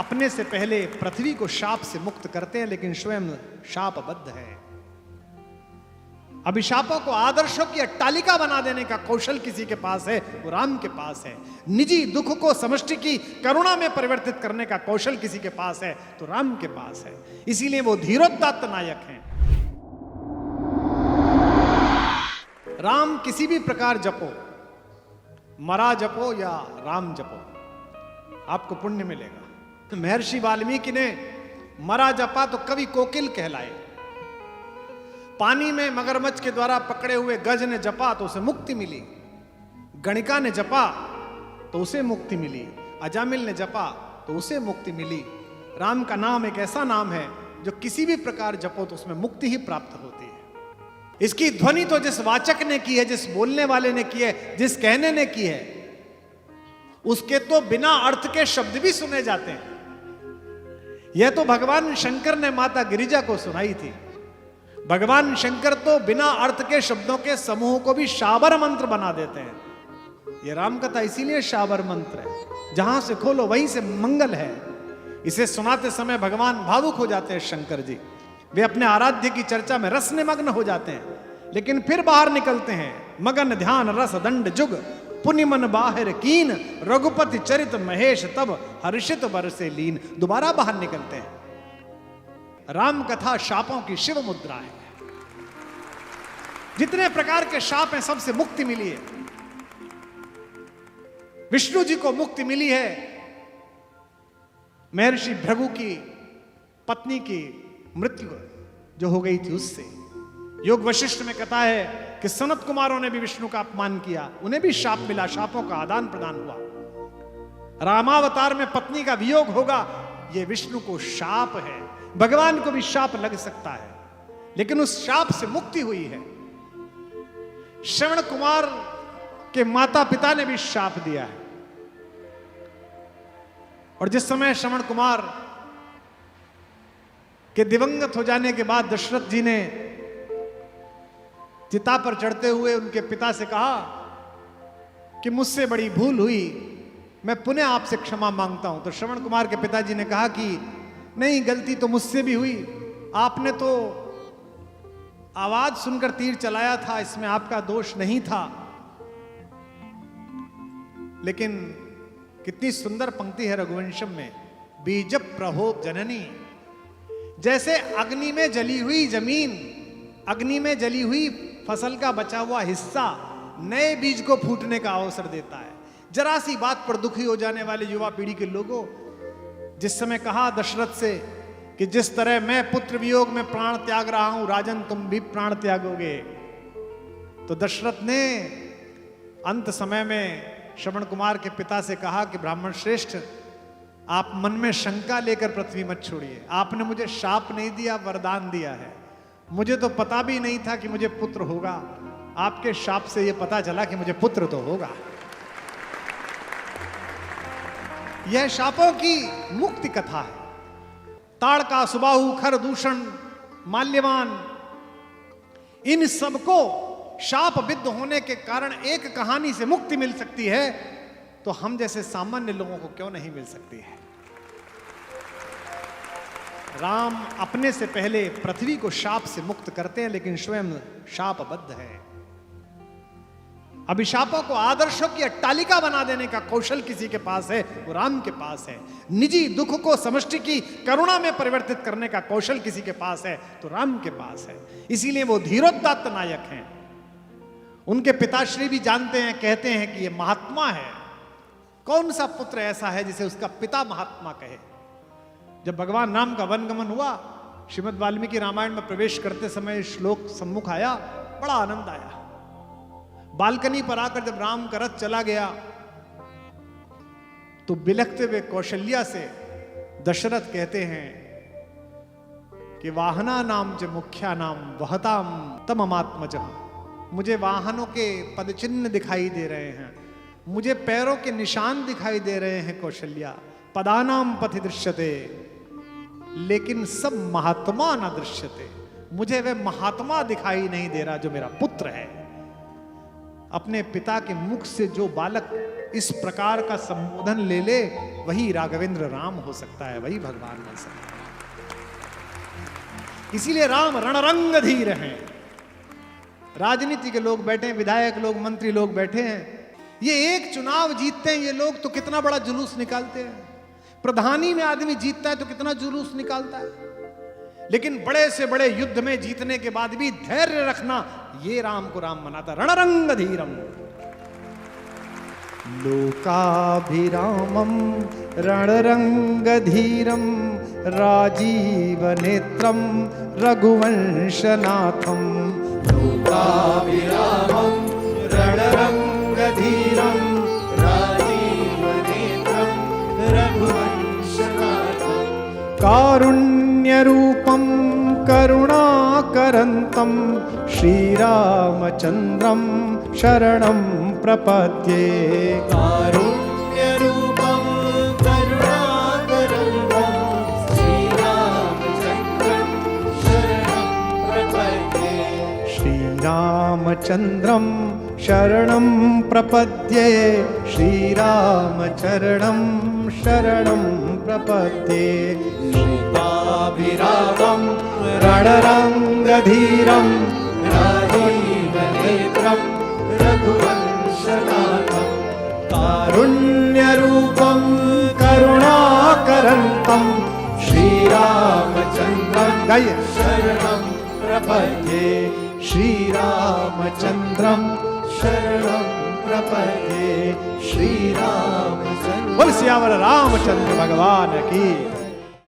अपने से पहले पृथ्वी को शाप से मुक्त करते हैं, लेकिन स्वयं शापबद्ध है। अभिशापों को आदर्शों की अट्टालिका बना देने का कौशल किसी के पास है, वो राम के पास है। निजी दुख को समष्टि की करुणा में परिवर्तित करने का कौशल किसी के पास है, तो राम के पास है। इसीलिए वो धीरोदात्त नायक हैं। राम किसी भी प्रकार जपो, मरा जपो या राम जपो, आपको पुण्य मिलेगा। तो महर्षि वाल्मीकि ने मरा जपा तो कवि कोकिल कहलाए। पानी में मगरमच्छ के द्वारा पकड़े हुए गज ने जपा तो उसे मुक्ति मिली। गणिका ने जपा तो उसे मुक्ति मिली। अजामिल ने जपा तो उसे मुक्ति मिली। राम का नाम एक ऐसा नाम है जो किसी भी प्रकार जपो तो उसमें मुक्ति ही प्राप्त होती है। इसकी ध्वनि तो जिस वाचक ने की है, जिस बोलने वाले ने की है, जिस कहने ने की है, उसके तो बिना अर्थ के शब्द भी सुने जाते हैं। यह तो भगवान शंकर ने माता गिरिजा को सुनाई थी। भगवान शंकर तो बिना अर्थ के शब्दों के समूह को भी शाबर मंत्र बना देते हैं। यह राम कथा इसीलिए शाबर मंत्र है, जहां से खोलो वहीं से मंगल है। इसे सुनाते समय भगवान भावुक हो जाते हैं शंकर जी। वे अपने आराध्य की चर्चा में रस निमग्न हो जाते हैं, लेकिन फिर बाहर निकलते हैं। मगन ध्यान रस दंड जुग पुनि मन बाहर कीन, रघुपति चरित महेश तब हर्षित बरसे लीन। दोबारा बाहर निकलते हैं। राम कथा शापों की शिव मुद्रा है। जितने प्रकार के शाप हैं सबसे मुक्ति मिली है। विष्णु जी को मुक्ति मिली है महर्षि भृगु की पत्नी की मृत्यु जो हो गई थी उससे। योग वशिष्ठ में कथा है कि सनत कुमारों ने भी विष्णु का अपमान किया, उन्हें भी शाप मिला, शापों का आदान प्रदान हुआ। रामावतार में पत्नी का वियोग होगा, यह विष्णु को शाप है। भगवान को भी शाप लग सकता है, लेकिन उस शाप से मुक्ति हुई है। श्रवण कुमार के माता पिता ने भी शाप दिया है, और जिस समय श्रवण कुमार के दिवंगत हो जाने के बाद दशरथ जी ने चिता पर चढ़ते हुए उनके पिता से कहा कि मुझसे बड़ी भूल हुई, मैं पुनः आपसे क्षमा मांगता हूं। तो श्रवण कुमार के पिताजी ने कहा कि नहीं, गलती तो मुझसे भी हुई। आपने तो आवाज सुनकर तीर चलाया था, इसमें आपका दोष नहीं था। लेकिन कितनी सुंदर पंक्ति है रघुवंशम में, बीज प्रहोप जननी। जैसे अग्नि में जली हुई जमीन, अग्नि में जली हुई फसल का बचा हुआ हिस्सा नए बीज को फूटने का अवसर देता है। जरा सी बात पर दुखी हो जाने वाले युवा पीढ़ी के लोगों, जिस समय कहा दशरथ से कि जिस तरह मैं पुत्र वियोग में प्राण त्याग रहा हूं, राजन तुम भी प्राण त्यागोगे, तो दशरथ ने अंत समय में श्रवण कुमार के पिता से कहा कि ब्राह्मण श्रेष्ठ, आप मन में शंका लेकर पृथ्वी मत छोड़िए। आपने मुझे शाप नहीं दिया, वरदान दिया है। मुझे तो पता भी नहीं था कि मुझे पुत्र होगा। आपके शाप से यह पता चला कि मुझे पुत्र तो होगा। यह शापों की मुक्ति कथा है। ताड़का, सुबाहु, खर दूषण, माल्यवान, इन सबको शाप विद्ध होने के कारण एक कहानी से मुक्ति मिल सकती है, तो हम जैसे सामान्य लोगों को क्यों नहीं मिल सकती है। राम अपने से पहले पृथ्वी को शाप से मुक्त करते हैं, लेकिन स्वयं शापबद्ध है। अभिशापों को आदर्शों की अट्टालिका बना देने का कौशल किसी के पास है, वो राम के पास है। निजी दुख को समष्टि की करुणा में परिवर्तित करने का कौशल किसी के पास है, तो राम के पास है। इसीलिए वो धीरोदात्त नायक हैं। उनके पिताश्री भी जानते हैं, कहते हैं कि ये महात्मा है। कौन सा पुत्र ऐसा है जिसे उसका पिता महात्मा कहे। जब भगवान राम का वनगमन हुआ, श्रीमद् वाल्मीकि रामायण में प्रवेश करते समय श्लोक सम्मुख आया, बड़ा आनंद आया। बालकनी पर आकर जब राम का रथ चला गया, तो बिलखते हुए कौशल्या से दशरथ कहते हैं कि वाहना नाम च मुख्या नाम वहताम तममात्मज। मुझे वाहनों के पदचिन्ह दिखाई दे रहे हैं, मुझे पैरों के निशान दिखाई दे रहे हैं कौशल्या। पदानाम पथि दृश्यते, लेकिन सब महात्मा न दृश्यते। मुझे वह महात्मा दिखाई नहीं दे रहा जो मेरा पुत्र है। अपने पिता के मुख से जो बालक इस प्रकार का संबोधन ले ले, वही राघवेंद्र राम हो सकता है, वही भगवान बन सकता है। इसीलिए राम रणरंग धीर हैं। राजनीति के लोग बैठे हैं, विधायक लोग, मंत्री लोग बैठे हैं, ये एक चुनाव जीतते हैं ये लोग तो कितना बड़ा जुलूस निकालते हैं। प्रधानी में आदमी जीतता है तो कितना जुलूस निकालता है, लेकिन बड़े से बड़े युद्ध में जीतने के बाद भी धैर्य रखना, ये राम को राम मनाता। रणरंग धीरम लोकाभिरामम रणरंग धीरम राजीव नेत्रम रघुवंशनाथम। लोकाभिरामम रणरंग धीरम राजीव नेत्रम रघुवंशनाथम। कारुण्य रूपम करुणाकरंतम श्रीरामचंद्रम शरणं प्रपद्ये। कारुण्य रूपम करुणाकरंतम श्रीरामचंद्रम शरणं प्रपद्ये। श्रीरामचंद्रम शरणं प्रपद्ये। श्रीरामचरणं शरणं प्रपद्ये। लोकाभिरामं रणरंगधीरं राजीवनेत्रं रघुवंशनाथं। कारुण्यरूपं करुणाकरंतं श्रीरामचंद्रं शरणं प्रपद्ये। श्रीरामचंद्रं शरणं प्रपद्ये। श्रीरामचंद्र। बोल सियावर रामचंद्र भगवान की।